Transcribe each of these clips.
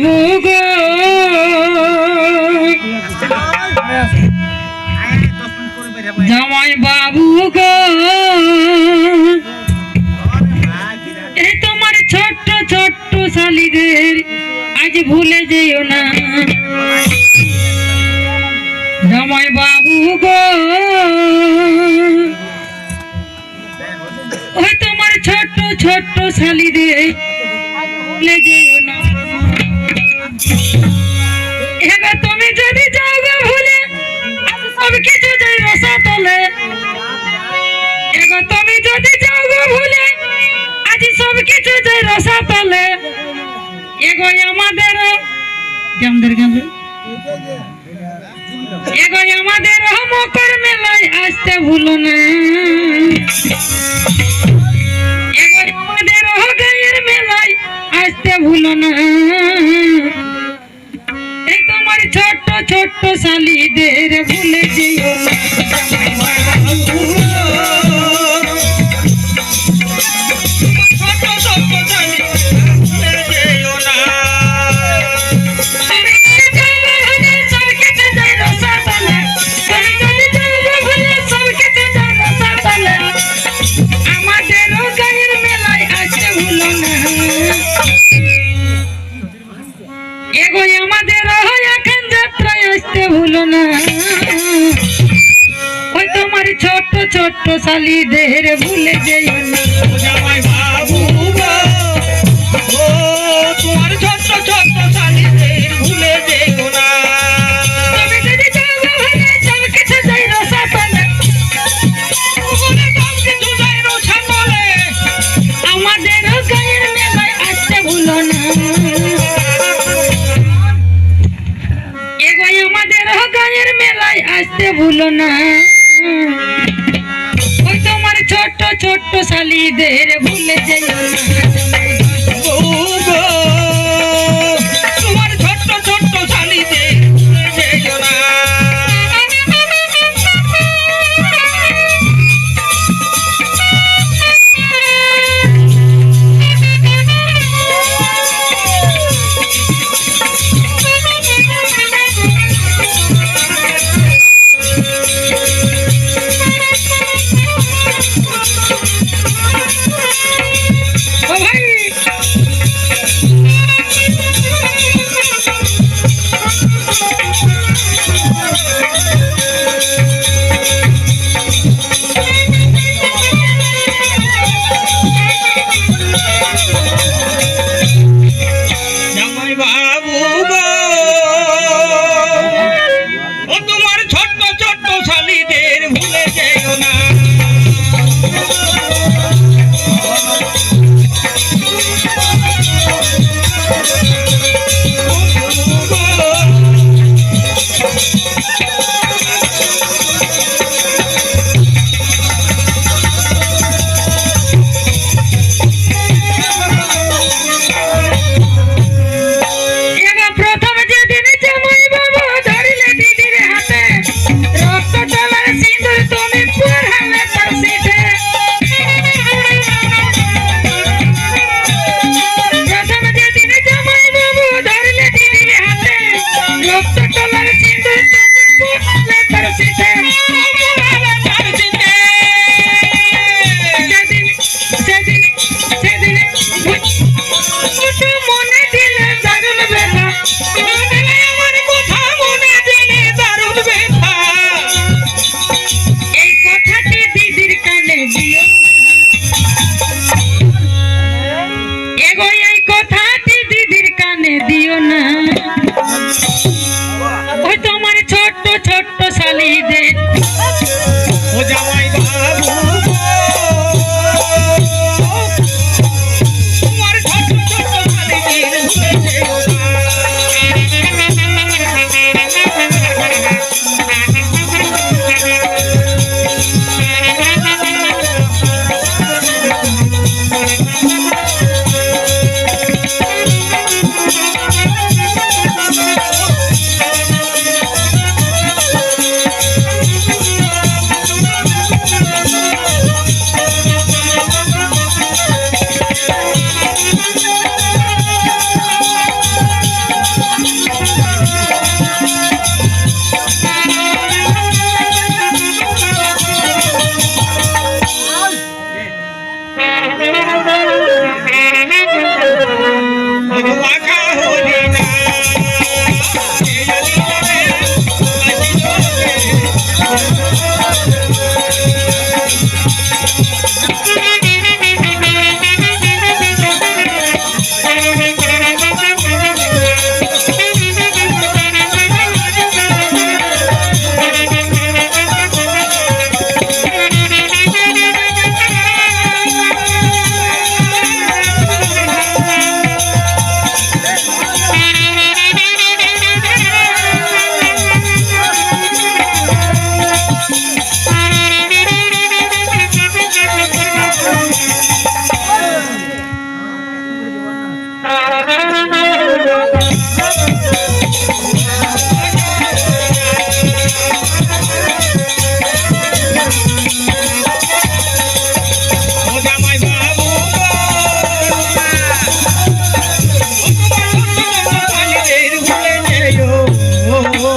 বাবু গো জামাই বাবু গো এই তোমার ছোট্ট ছোট্ট শালিদের আজ ভুলে যেও না জামাই বাবু গো ওই তোমার ছোট্ট ছোট্ট শালিদের ভুলে যেও না এবার তুমি যদি যাও গো ভুলে সব কিছু যাই রসা তলে এবার তুমি যদি যাও গো ভুলে আজ সব কিছু যাই রসা তলে এগো আমাদের এগো আমাদের মকর মেলায় আসতে ভুলো না এগো আমাদের গায়ের মেলায় আসতে ভুলো না এই তোমার ছোট্ট ছোট্ট শালিদের ভুলে যেও না ভুলো না ওই তোমার ছোট্ট ছোট্ট শালিদের ভুলে যেও না জামাই বাবু গো তোমার ছোট্ট ছোট্ট শালিদের ভুলে যেও না তুমি যদি যাও ভুলে সব কিছু যাই রসা তলে ভুলে সব কিছু যাই রসা তলে আমাদের গায়ের মেলায় আসতে ভুলো না গায়ের মেলায় আসতে ভুলো না ওই তোমার ছোট্ট ছোট্ট শালিদের ভুলে যেও না তোমার ছোট্ট ছোট্ট শালিদের ভুলে যেও না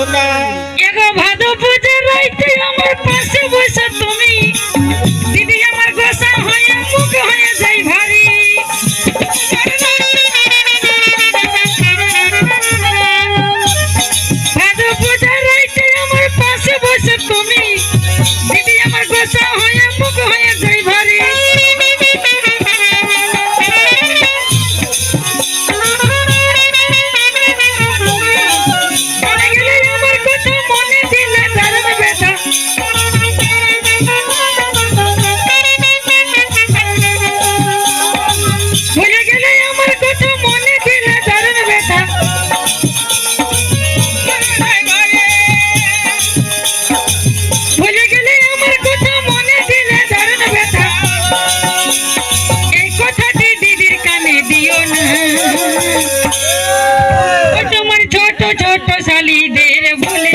না। এগো ভাদু পূজা রাইতে আমার পাশে বসে তুমি দিদি আমার গোসা হয়ে মুখ হয়ে যাই ভারী ভাদু পূজা রাইতে আমার পাশে বসে তুমি দিদি আমার গোসা হয়ে মুখ হয়ে যাই ভারী ছোট ছোট শালীদের ভুলে